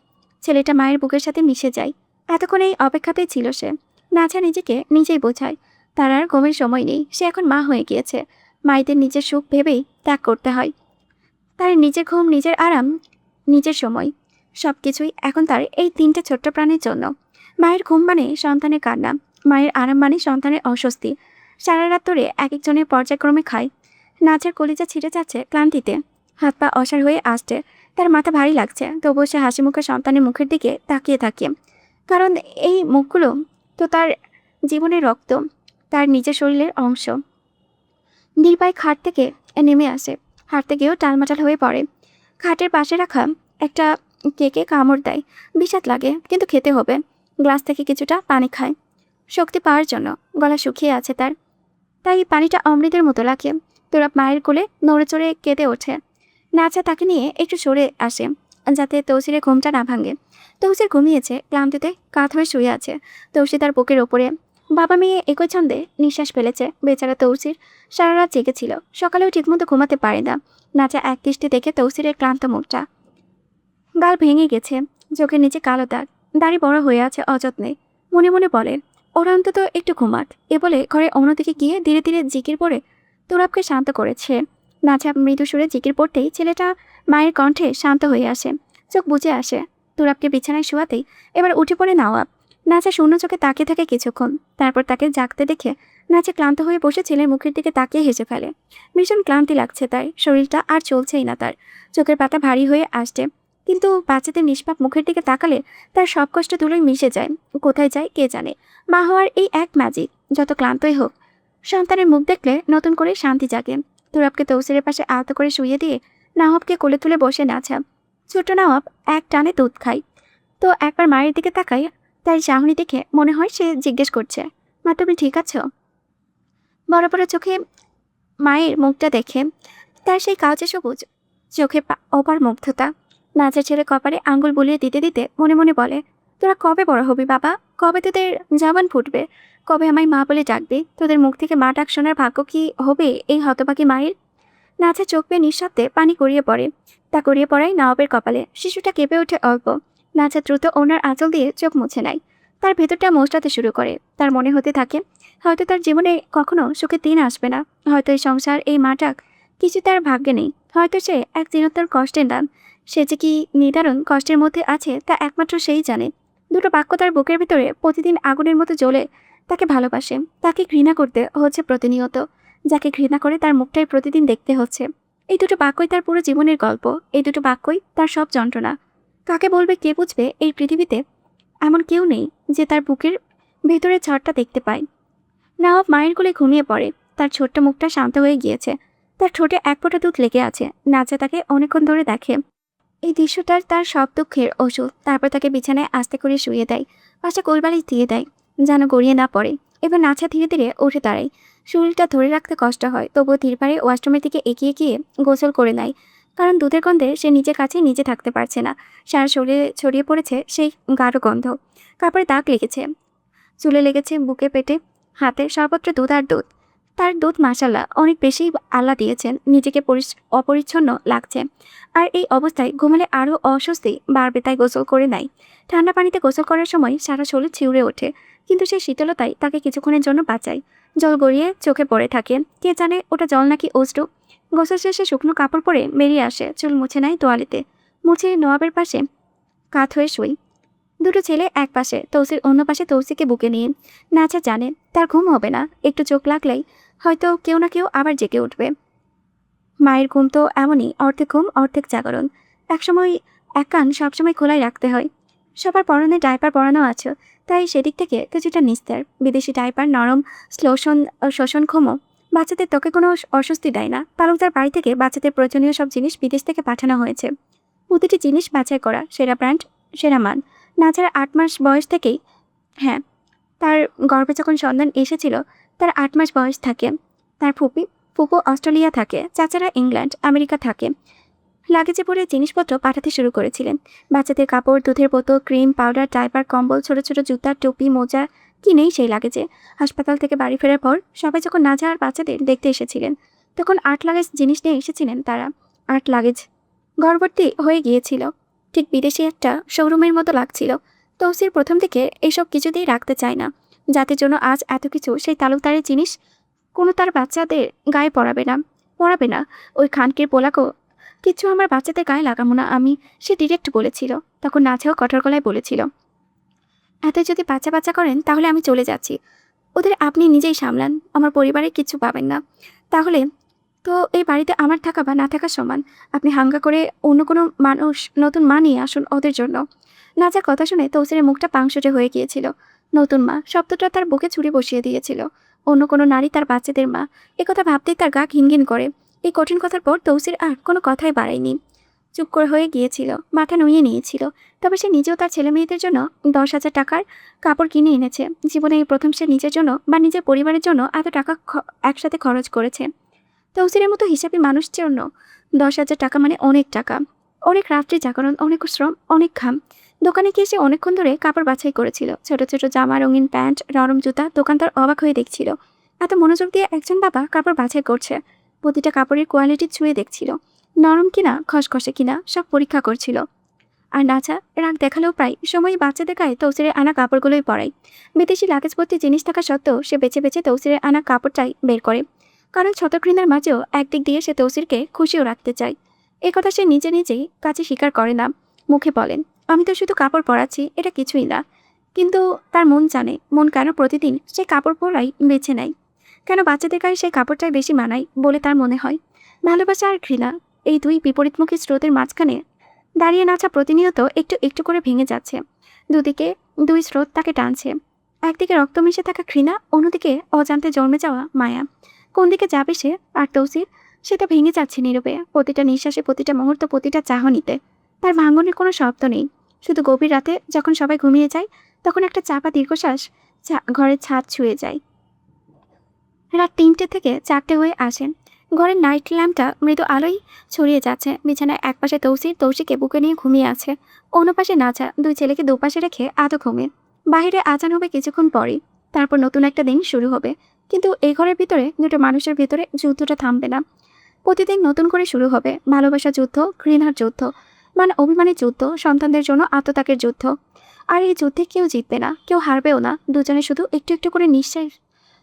ছেলেটা মায়ের বুকের সাথে মিশে যায়। এতক্ষণ এই অপেক্ষাতেই ছিল সে। নাছা নিজেকে নিজেই বোঝায় তার আর ঘুমের সময় নেই, সে এখন মা হয়ে গিয়েছে। মায়েদের নিজের সুখ ভেবেই ত্যাগ করতে হয়। তার নিজের ঘুম, নিজের আরাম, নিজের সময়, সব কিছুই এখন তার এই 3টে ছোট্ট প্রাণীর জন্য। মায়ের ঘুম মানে সন্তানের কান্না, মায়ের আরাম মানে সন্তানের অস্বস্তি। সারা রাত ধরে এক একজনের পর্যায়ক্রমে খায়। নাচার কলিজা ছিঁড়ে যাচ্ছে ক্লান্তিতে, হাত পা অসাড় হয়ে আসছে, তার মাথা ভারী লাগছে। তবুও সে হাসি মুখে সন্তানের মুখের দিকে তাকিয়ে থাকে, কারণ এই মুখগুলো তো তার জীবনের রক্ত, তার নিজের শরীরের অংশ। নির্বায় খাট থেকে নেমে আসে, হাঁটতে গিয়েও টালমাটাল হয়ে পড়ে। খাটের পাশে রাখা একটা কেকে কামড় দেয়, বিষাদ লাগে কিন্তু খেতে হবে। গ্লাস থেকে কিছুটা পানি খায় শক্তি পাওয়ার জন্য, গলা শুকিয়ে আছে তার, তাই পানিটা অমৃতের মতো লাগে। তোরা মায়ের কোলে নড়ে চড়ে কেঁদে ওঠে। নাচা তাকে নিয়ে একটু সরে আসে যাতে তৌসিরের ঘুমটা না ভাঙে। তৌসির ঘুমিয়েছে, ক্লান্তিতে কাত হয়ে শুয়ে আছে। তৌসি তার বুকের ওপরে। বাবা মেয়ে একই ছন্দে নিঃশ্বাস ফেলেছে। বেচারা তৌসির সারা রাত জেগেছিল, সকালেও ঠিকমতো ঘুমাতে পারে না। নাচা এক দৃষ্টি দেখে তৌসিরের ক্লান্ত মুখটা, গাল ভেঙে গেছে, চোখের নিচে কালো দাগ, দাড়ি বড় হয়ে আছে অযত্নে। মনে মনে বলে ওরা অন্তত একটু ঘুমাক। এ বলে ঘরে অন্যদিকে গিয়ে ধীরে ধীরে জিকির পড়ে তুরাবকে শান্ত করেছে। নাচা মৃদু সুরে জিকির পড়তেই ছেলেটা মায়ের কণ্ঠে শান্ত হয়ে আসে, চোখ বুজে আসে। তুরাবকে বিছানায় শোয়াতেই এবার উঠে পড়ে নওয়াব। নাচা শূন্য চোখে তাকিয়ে থাকে কিছুক্ষণ, তারপর তাকে জাগতে দেখে নাচা ক্লান্ত হয়ে বসে ছেলের মুখের দিকে তাকিয়ে হেসে ফেলে। ভীষণ ক্লান্তি লাগছে তার, শরীরটা আর চলছেই না তার, চোখের পাতা ভারী হয়ে আসছে। কিন্তু বাচ্চাদের নিষ্পাপ মুখের দিকে তাকালে তার সব কষ্ট ধুলোয় মিশে যায়। কোথায় যায় কে জানে। মা হওয়ার এই এক ম্যাজিক, যত ক্লান্তই হোক সন্তানের মুখ দেখলে নতুন করে শান্তি জাগে। তুরাবকে তৌসিরের পাশে আলতো করে শুইয়ে দিয়ে নওয়াবকে কোলে তুলে বসে নাচা। ছোট নওয়াব এক টানে দুধ খায়, তো একবার মায়ের দিকে তাকায়। তার চাহনি দেখে মনে হয় সে জিজ্ঞেস করছে, মা তুমি ঠিক আছো? বড় বড় চোখে মায়ের মুখটা দেখে তার সেই কালচে সবুজ চোখে অপার মুগ্ধতা। নাচের ছেলে কপালে আঙ্গুল বুলিয়ে দিতে দিতে মনে মনে বলে, তোরা কবে বড় হবি বাবা? কবে তোদের জবান ফুটবে? কবে আমায় মা বলে ডাকবে? তোদের মুখ থেকে মা ডাক শোনার ভাগ্য কি হবে এই হতবাকি মায়ের? নাচা চোখ পেয়ে নিঃশব্দে পানি গড়িয়ে পড়ে। তা গড়িয়ে পড়াই নওয়াবের কপালে। শিশুটা কেঁপে ওঠে অল্প। নাচা দ্রুত ওনার আঁচল দিয়ে চোখ মুছে নেয়। তার ভেতরটা মোচড়াতে শুরু করে। তার মনে হতে থাকে হয়তো তার জীবনে কখনো সুখের দিন আসবে না, হয়তো এই সংসার, এই মা ডাক কিছু তার ভাগ্যে নেই, হয়তো সে এক চিরন্তর কষ্টের নাম। সে যে কি নিদারুণ কষ্টের মধ্যে আছে তা একমাত্র সেই জানে। দুটো বাক্য তার বুকের ভেতরে প্রতিদিন আগুনের মতো জ্বলে। তাকে ভালোবাসে, তাকে ঘৃণা করতে হচ্ছে প্রতিনিয়ত। যাকে ঘৃণা করে তার মুখটাই প্রতিদিন দেখতে হচ্ছে। এই দুটো বাক্যই তার পুরো জীবনের গল্প, এই দুটো বাক্যই তার সব যন্ত্রণা। কাকে বলবে, কে বুঝবে? এই পৃথিবীতে এমন কেউ নেই যে তার বুকের ভেতরের ঝড়টা দেখতে পায়। নওয়াব মায়ের কোলে ঘুমিয়ে পড়ে। তার ছোট্ট মুখটা শান্ত হয়ে গিয়েছে, তার ঠোঁটে এক ফোঁটা দুধ লেগে আছে। নাচা তাকে অনেকক্ষণ ধরে দেখে। এই দৃশ্যটার তার সব দুঃখের ওষুধ। তারপর তাকে বিছানায় আস্তে করে শুয়ে দেয়, পাশে কোলবালিশ দিয়ে দেয় যেন গড়িয়ে না পড়ে। এবার নাচা ধীরে ধীরে উঠে দাঁড়ায়। শরীরটা ধরে রাখতে কষ্ট হয়, তবুও ধীর পায়ে ওয়াশরুমের দিকে এগিয়ে গিয়ে গোসল করে নেয়, কারণ দুধের গন্ধে সে নিজের কাছেই নিজে থাকতে পারছে না। সারা শরীরে ছড়িয়ে পড়েছে সেই গাঢ় গন্ধ। কাপড়ে দাগ লেগেছে, চুলে লেগেছে, বুকে, পেটে, হাতে, সর্বত্র দুধ আর দুধ। তার দুধ মাশাল্লাহ অনেক বেশি আল্লাহ দিয়েছেন, নিজেকে অপরিচ্ছন্ন লাগছে। আর এই অবস্থায় ঘুমালে আরও অস্বস্তি বাড়বে, তাই গোসল করে নেয়। ঠান্ডা পানিতে গোসল করার সময় সারা শরীর শিউরে ওঠে, কিন্তু সেই শীতলতাই তাকে কিছুক্ষণের জন্য বাঁচায়। জল গড়িয়ে চোখে পড়ে থাকে, কে জানে ওটা জল নাকি অশ্রু। গোসল শেষে শুকনো কাপড় পরে বেরিয়ে আসে, চুল মুছে নেয় তোয়ালিতে, মুছে নওয়াবের পাশে কাত হয়ে শুই। দুটো ছেলে এক পাশে, তৌসির অন্য পাশে তৌসিকে বুকে নিয়ে। নাচা জানে তার ঘুম হবে না, একটু চোখ লাগলেই হয়তো কেউ না কেউ আবার জেগে উঠবে। মায়ের ঘুম তো এমনই, অর্ধেক ঘুম অর্ধেক জাগরণ। একসময় এক কান সবসময় খোলাই রাখতে হয়। সবার পরনে ডাইপার পরানো আছে, তাই সেদিক থেকে কিছুটা নিস্তার। বিদেশি ডাইপার নরম, শোষণক্ষম, বাচ্চাদের ত্বকে কোনো অস্বস্তি দেয় না। তালুকদার বাড়ি থেকে বাচ্চাদের প্রয়োজনীয় সব জিনিস বিদেশ থেকে পাঠানো হয়েছে। প্রতিটি জিনিস বাছাই করা, সেরা ব্র্যান্ড, সেরা মান। নাচার 8 মাস বয়স থেকেই, হ্যাঁ, তার গর্ভে যখন সন্তান এসেছিল তার 8 মাস বয়স থাকে। তার ফুপু অস্ট্রেলিয়া থাকে, চাচারা ইংল্যান্ড, আমেরিকা থাকে। লাগেজে পরে জিনিসপত্র পাঠাতে শুরু করেছিলেন। বাচ্চাদের কাপড়, দুধের বোতল, ক্রিম, পাউডার, ডাইপার, কম্বল, ছোট ছোট জুতা, টুপি, মোজা, কি নেই সেই লাগেজে। হাসপাতাল থেকে বাড়ি ফেরার পর সবাই যখন নাজা আর বাচ্চাদের দেখতে এসেছিলেন, তখন 8 লাগেজ জিনিস নিয়ে এসেছিলেন তারা। 8 লাগেজ গর্ভবতী হয়ে গিয়েছিল। ঠিক বিদেশি একটা শোরুমের মতো লাগছিল। তৌসির প্রথম দিকে এসব কিছুতেই রাখতে চায় না। জাতির জন্য আজ এত কিছু, সেই তালুকদারের জিনিস কোনো তার বাচ্চাদের গায়ে পরাবে না। ওই খানকির পোলাকও কিছু আমার বাচ্চাদের গায়ে লাগাবো না আমি, সে ডিরেক্ট বলেছিল। তখন নাচেও কঠোর গলায় বলেছিল, এত যদি বাচ্চা বাচ্চা করেন তাহলে আমি চলে যাচ্ছি, ওদের আপনি নিজেই সামলান, আমার পরিবারে কিছু পাবেন না। তাহলে তো এই বাড়িতে আমার থাকা বা না থাকা সমান। আপনি হাঙ্গা করে অন্য কোনো মানুষ নতুন মা নিয়ে আসুন ওদের জন্য। নাচার কথা শুনে তৌসিরের মুখটা পাংশুটে হয়ে গিয়েছিল। নতুন মা শব্দটা তার বুকে ছুরি বসিয়ে দিয়েছিল। অন্য কোনো নারী তার বাচ্চাদের মা, একথা ভাবতেই তার গা ঘিনঘিন করে। এই কঠিন কথার পর তৌসির আর কোনো কথাই বাড়ায়নি, চুপ করে হয়ে গিয়েছিল, মাথা নুইয়ে নিয়েছিল। তবে সে নিজেও তার ছেলে মেয়েদের জন্য 10,000 টাকার কাপড় কিনে এনেছে। জীবনে এই প্রথম সে নিজের জন্য বা নিজের পরিবারের জন্য এত টাকা একসাথে খরচ করেছে। তৌসিরের মতো হিসাবি মানুষের জন্য 10,000 টাকা মানে অনেক টাকা। অনেক রাত্রি জাগরণ, অনেক শ্রম, অনেক ঘাম। দোকানে গিয়ে সে অনেকক্ষণ ধরে কাপড় বাছাই করেছিল, ছোট ছোট জামা, রঙিন প্যান্ট, নরম জুতা। দোকানদার অবাক হয়ে দেখছিল, এত মনোযোগ দিয়ে একজন বাবা কাপড় বাছাই করছে। প্রতিটা কাপড়ের কোয়ালিটি ছুঁয়ে দেখছিল, নরম কিনা, খসখসে কিনা, সব পরীক্ষা করছিল। আর নাচা রাগ দেখালেও প্রায় সময়ই বাচ্চাদের গায়ে তৌসিরের আনা কাপড়গুলোই পরায়। বিদেশি লাগেজ ভর্তি জিনিস থাকা সত্ত্বেও সে বেছে বেছে তৌসিরের আনা কাপড়টাই বের করে, কারণ শতঘৃণার মাঝেও একদিক দিয়ে সে তৌসিরকে খুশিও রাখতে চায়। এ কথা সে নিজেই কাছে স্বীকার করে না, মুখে বলেন, আমি তো শুধু কাপড় পরাচ্ছি, এটা কিছুই না। কিন্তু তার মন জানে, মন কেন প্রতিদিন সে কাপড় পরাই বেছে নেয়, কেন বাচ্চাদের গায়ে সেই কাপড়টাই বেশি মানায় বলে তার মনে হয়। ভালোবাসা আর ঘৃণা, এই দুই বিপরীতমুখী স্রোতের মাঝখানে দাঁড়িয়ে নাচা প্রতিনিয়ত একটু একটু করে ভেঙে যাচ্ছে। দুদিকে দুই স্রোত তাকে টানছে, একদিকে রক্ত মিশে থাকা ঘৃণা, অন্যদিকে অজান্তে জন্মে যাওয়া মায়া। কোন দিকে যাবে সে? আর তৌসির, সেটা ভেঙে যাচ্ছে নীরবে, প্রতিটা নিঃশ্বাসে, প্রতিটা মুহূর্ত, প্রতিটা চাহনিতে। তার ভাঙনের কোনো শব্দ নেই, শুধু গভীর রাতে যখন সবাই ঘুমিয়ে যায় তখন একটা চাপা দীর্ঘশ্বাস ঘরের ছাদ ছুঁয়ে যায়। রাত 3টে থেকে 4টে হয়ে আসেন। ঘরের নাইট ল্যাম্পটা মৃদু আলোয় ছড়িয়ে যাচ্ছে। বিছানায় একপাশে তৌসিকে বুকে নিয়ে ঘুমিয়ে আছে, অন্য পাশে নাচা, দুই ছেলেকে দুপাশে রেখে আদৌ ঘুমে। বাহিরে আজান হবে কিছুক্ষণ পরেই, তারপর নতুন একটা দিন শুরু হবে। কিন্তু এই ঘরের ভিতরে, দুটো মানুষের ভিতরে যুদ্ধটা থামবে না। প্রতিদিন নতুন করে শুরু হবে ভালোবাসা যুদ্ধ, ঘৃণার যুদ্ধ, অভিমানের যুদ্ধ, সন্তানদের জন্য আত্মত্যাগের যুদ্ধ। আর এই যুদ্ধে কেউ জিতবে না, কেউ হারবেও না, দুজনে শুধু একটু একটু করে নিঃশ্বাস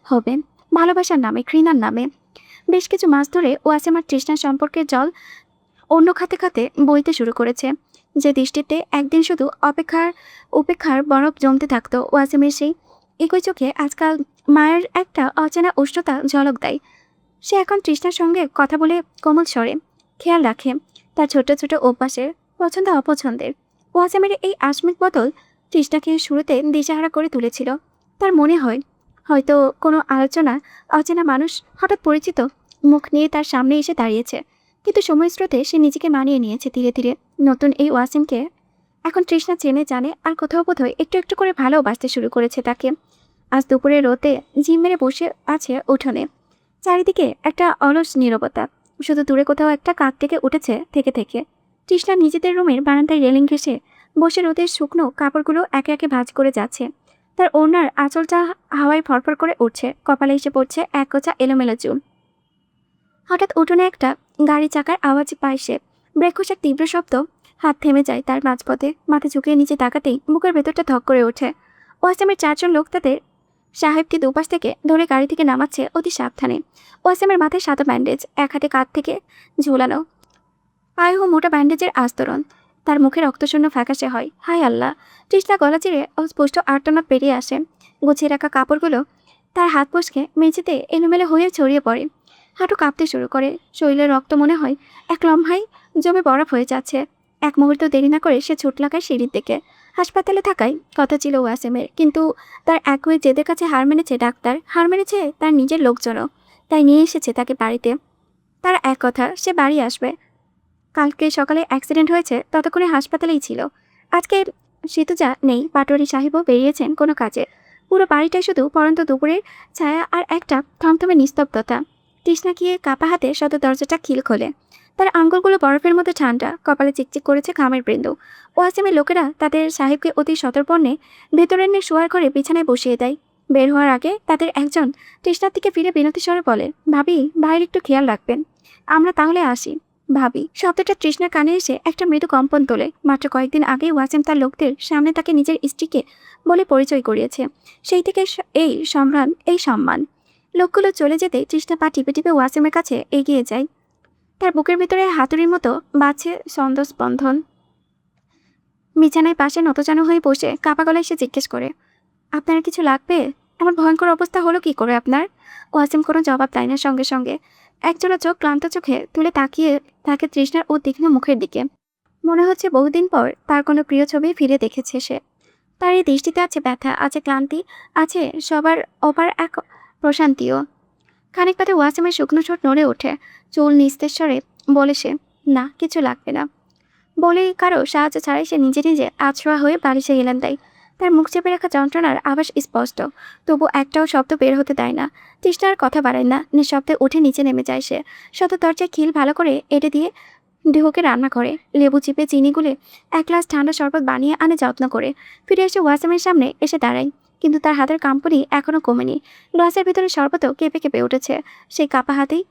হবে, ভালোবাসার নামে, ঘৃণার নামে। বেশ কিছু মাস ধরে ওয়াসিম আর তৃষ্ণার সম্পর্কের জল অন্য খাতে খাতে বইতে শুরু করেছে। যে দৃষ্টিতে একদিন শুধু উপেক্ষার বরফ জমতে থাকতো, ওয়াসিমের সেই একই চোখে আজকাল মায়ের একটা অচেনা উষ্ণতা ঝলক দেয়। সে এখন তৃষ্ণার সঙ্গে কথা বলে কোমল স্বরে, খেয়াল রাখে তার ছোট ছোট অভ্যাসের, পছন্দ অপছন্দের। ওয়াসিমের এই আসমিক বদল তৃষ্ণাকে শুরুতে দিশাহারা করে তুলেছিল। তার মনে হয় হয়তো কোনো আলোচনা অচেনা মানুষ হঠাৎ পরিচিত মুখ নিয়ে তার সামনে এসে দাঁড়িয়েছে। কিন্তু সময় স্রোতে সে নিজেকে মানিয়ে নিয়েছে ধীরে ধীরে। নতুন এই ওয়াসিমকে এখন তৃষ্ণা চেনে, জানে, আর কোথাও বোধহয় একটু একটু করে ভালোবাসতে শুরু করেছে তাকে। আজ দুপুরে রোদে ঝিম মেরে বসে আছে উঠোনে, চারিদিকে একটা অলস নীরবতা, শুধু দূরে কোথাও একটা কাক থেকে উঠেছে থেকে থেকে। তৃষ্ণা নিজেদের রুমের বারান্দায় রেলিং ঘেঁষে বসে রোদের শুকনো কাপড়গুলো একে একে ভাঁজ করে যাচ্ছে। তার ওড়নার আঁচলটা হাওয়ায় ফরফর করে উঠছে, কপালে এসে পড়ছে এক গোছা এলোমেলো চুল। হঠাৎ উঠোনে একটা গাড়ি চাকার আওয়াজ পায় সে, ব্রেক কষার তীব্র শব্দ। হাত থেমে যায় তার মাঝপথে, মাথা ঝুঁকিয়ে নিচে তাকাতেই বুকের ভেতরটা ধক করে ওঠে। ওয়াসিমের 4জন লোক তাদের সাহেবকে দুপাশ থেকে ধরে গাড়ি থেকে নামাচ্ছে অতি সাবধানে। ওয়াসিমের মাথায় সাদা ব্যান্ডেজ, এক হাতে কাঁধ থেকে ঝুলানো, পায়ে মোটা ব্যান্ডেজের আস্তরণ। তার মুখে রক্তশূন্য ফ্যাকাশে হয়। হায় আল্লাহ! তৃষ্ণা গলা চিরে অস্পষ্ট আর্তনাদ পেরিয়ে আসে। গুছিয়ে রাখা কাপড়গুলো তার হাত ফসকে মেঝেতে এলোমেলো হয়ে ছড়িয়ে পড়ে। হাঁটু কাঁপতে শুরু করে, শরীরের রক্ত মনে হয় এক লম্হায় জমে বরফ হয়ে যাচ্ছে। এক মুহূর্ত দেরি না করে সে ছুট লাগায় সিঁড়ির দিকে। হাসপাতালে থাকায় কথা ছিল ওয়াসিমের, কিন্তু তার একই জেদের কাছে হার মেনেছে ডাক্তার, হার মেনেছে তার নিজের লোকজনও। তাই নিয়ে এসেছে তাকে বাড়িতে। তার এক কথা, সে বাড়ি আসবে। কালকে সকালে অ্যাক্সিডেন্ট হয়েছে, ততক্ষণে হাসপাতালেই ছিল। আজকে সেতুজা নেই, পাটোয়ারি সাহেবও বেরিয়েছেন কোনো কাজে। পুরো বাড়িটাই শুধু পরন্ত দুপুরের ছায়া আর একটা থমথমে নিস্তব্ধতা। তৃষ্ণা গিয়ে কাপা হাতে শত দরজাটা খিল খোলে। তার আঙ্গুলগুলো বরফের মতো ঠান্ডা, কপালে চিকচিক করেছে ঘামের বিন্দু। ওয়াসিমের লোকেরা তাদের সাহেবকে অতি সতর্পণে ভেতরের নিয়ে শোয়ার ঘরে বিছানায় বসিয়ে দেয়। বের হওয়ার আগে তাদের একজন তৃষ্ণার দিকে ফিরে বিনতি স্বরে বলে, ভাবি, ভাইয়ের একটু খেয়াল রাখবেন, আমরা তাহলে আসি। ভাবি। শব্দটা তৃষ্ণার কানে এসে একটা মৃদু কম্পন তোলে। মাত্র কয়েকদিন আগেই ওয়াসিম তার লোকদের সামনে তাকে নিজের স্ত্রীকে বলে পরিচয় করিয়েছে। সেই থেকে এই সম্মান, এই সম্মান। লোকগুলো চলে যেতে তৃষ্ণা পা টিপে টিপে ওয়াসিমের কাছে এগিয়ে যায়। তার বুকের ভিতরে হাতুড়ির মতো বাজছে ছন্দস্পন্দন। বিছানায় পাশে নতজানু হয়ে বসে কাপা গলায় সে জিজ্ঞেস করে, আপনার কিছু লাগবে? এমন ভয়ঙ্কর অবস্থা হলো কি করে আপনার? ওয়াসিম কোনো জবাব দেয় না। সঙ্গে সঙ্গে একজোড়া চোখ ক্লান্ত চোখে তুলে তাকিয়ে থাকে তৃষ্ণার ও তীক্ষ্ণ মুখের দিকে। মনে হচ্ছে বহুদিন পর তার কোনো প্রিয় ছবি ফিরে দেখেছে সে। তার এই দৃষ্টিতে আছে ব্যথা, আছে ক্লান্তি, আছে সবার অপার এক প্রশান্তিও। খানিক বাদে ওয়াসিমের শুকনো ঠোঁট নড়ে ওঠে। চুল নিস্তেশ্বরে বলে সে, না কিছু লাগবে না। বলেই কারো সাহায্য ছাড়াই সে নিজে নিজে আছড়া হয়ে বালিশে গেলেন দেয়। তার মুখ চেপে রাখা যন্ত্রণার আভাস স্পষ্ট, তবু একটাও শব্দ বের হতে দেয় না। তৃষ্ণার কথা বাড়ায় না, নিঃশব্দে উঠে নিচে নেমে যায় সে। শত দরজায় খিল ভালো করে এঁটে দিয়ে ঢোকে রান্না করে, লেবু চিপে চিনি গুলে এক গ্লাস ঠান্ডা শরবত বানিয়ে আনে যত্ন করে। ফিরে এসে ওয়াসিমের সামনে এসে দাঁড়ায়, কিন্তু তার হাতের কাঁপুনি এখনো কমেনি। গ্লাসের ভিতরে শরবতও কেঁপে কেঁপে উঠেছে। সেই কাপা হাতেই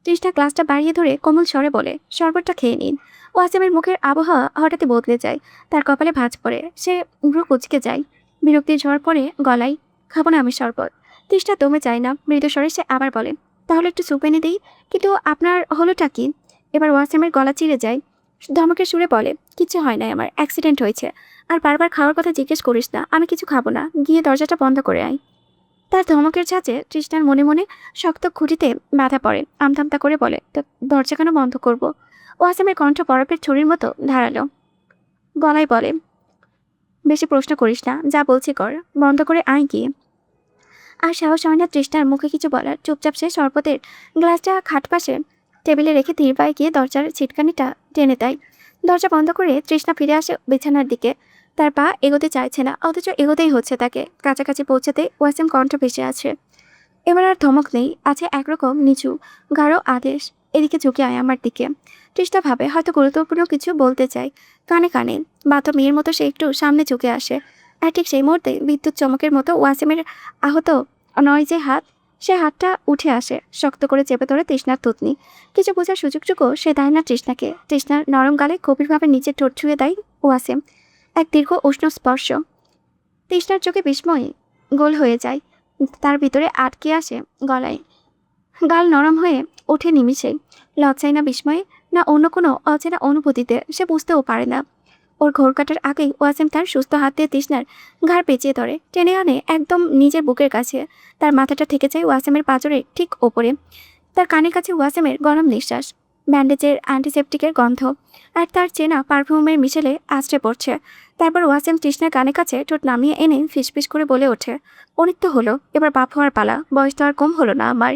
তৃষ্ণা গ্লাসটা বাড়িয়ে ধরে কোমল স্বরে বলে, শরবতটা খেয়ে নিন। ওয়াসিমের মুখের আবহাওয়া হঠাৎই বদলে যায়। তার কপালে ভাঁজ পড়ে, সে ভ্রু কুচকে যায়। বিরক্তির ঝড় পড়ে গলায়, খাবো না আমি শরবত। তৃষ্ণা দমে যায় না। মৃদু স্বরে সে আবার বলে, তাহলে একটু স্যুপ এনে দিই। কিন্তু আপনার হলোটা কি? এবার ওয়াসিমের গলা চিড়ে যায়। ধমকের সুরে বলে, কিছু হয় নাই আমার, অ্যাক্সিডেন্ট হয়েছে। আর বারবার খাওয়ার কথা জিজ্ঞেস করিস না, আমি কিছু খাবো না, গিয়ে দরজাটা বন্ধ করে আয়। তার ধমকের ছাঁচে তৃষ্ণার মনে মনে শক্ত খুঁটিতে বাধা পড়ে। আমতামতা করে বলে, তো দরজা কেন বন্ধ করব? ওয়াসিমের কণ্ঠ বরফের ছুরির মতো ধারালো গলায় বলে, বেশি প্রশ্ন করিস না, যা বলছি কর, বন্ধ করে আয় গিয়ে। আর সাহস হয় না তৃষ্ণার মুখে কিছু বলার। চুপচাপ সে শরবতের গ্লাসটা খাট পাশে টেবিলে রেখে ধীর পায়ে গিয়ে দরজার ছিটকানিটা টেনে দেয়। দরজা বন্ধ করে তৃষ্ণা ফিরে আসে বিছানার দিকে। তার পা এগোতে চাইছে না, অথচ এগোতেই হচ্ছে তাকে। কাছাকাছি পৌঁছাতে ওয়াসিম কণ্ঠ ভেসে আছে। এবার আর ধমক নেই, আছে একরকম নিচু গাঢ় আদেশ, এদিকে ঝুঁকে আয় আমার দিকে। তৃষ্ণা ভাবে হয়তো গুরুত্বপূর্ণ কিছু বলতে চাই। কানে কানে বাধ্য মেয়ের মতো সে একটু সামনে ঝুঁকে আসে। আর ঠিক সেই মুহূর্তে বিদ্যুৎ চমকের মতো ওয়াসিমের আহত নয় যে হাত, সে হাতটা উঠে আসে, শক্ত করে চেপে ধরে তৃষ্ণার থুতনি। কিছু বোঝার সুযোগটুকু সে দেয় না তৃষ্ণাকে। তৃষ্ণার নরম গালে গভীরভাবে নিচে ঠোঁট ছুঁয়ে দেয় ওয়াসিম। এক দীর্ঘ উষ্ণ স্পর্শ। তৃষ্ণার চোখে বিস্ময় গোল হয়ে যায়। তার ভিতরে আটকে আসে গলায়। গাল নরম হয়ে ওঠে নিমিষেই। লজ্জায় না বিস্ময়ে, না অন্য কোনো অচেনা অনুভূতিতে, সে বুঝতেও পারে না। ওর ঘোর কাটার আগেই ওয়াসিম তার সুস্থ হাত দিয়ে তৃষ্ণার ঘাড় পেঁচিয়ে ধরে, টেনে আনে একদম নিজের বুকের কাছে। তার মাথাটা থেকে যায় ওয়াসিমের পাঁজরের ঠিক ওপরে। তার কানের কাছে ওয়াসিমের গরম নিঃশ্বাস, ব্যান্ডেজের অ্যান্টিসেপটিকের গন্ধ, আর তার চেনা পারফিউমের মিশেলে আছড়ে পড়ছে। তারপর ওয়াসিম তৃষ্ণার কানে কাছে ঠোঁট নামিয়ে এনে ফিসফিস করে বলে ওঠে, অনিত্য হলো, এবার বাপ হওয়ার পালা, বয়স তো আর কম হলো না আমার।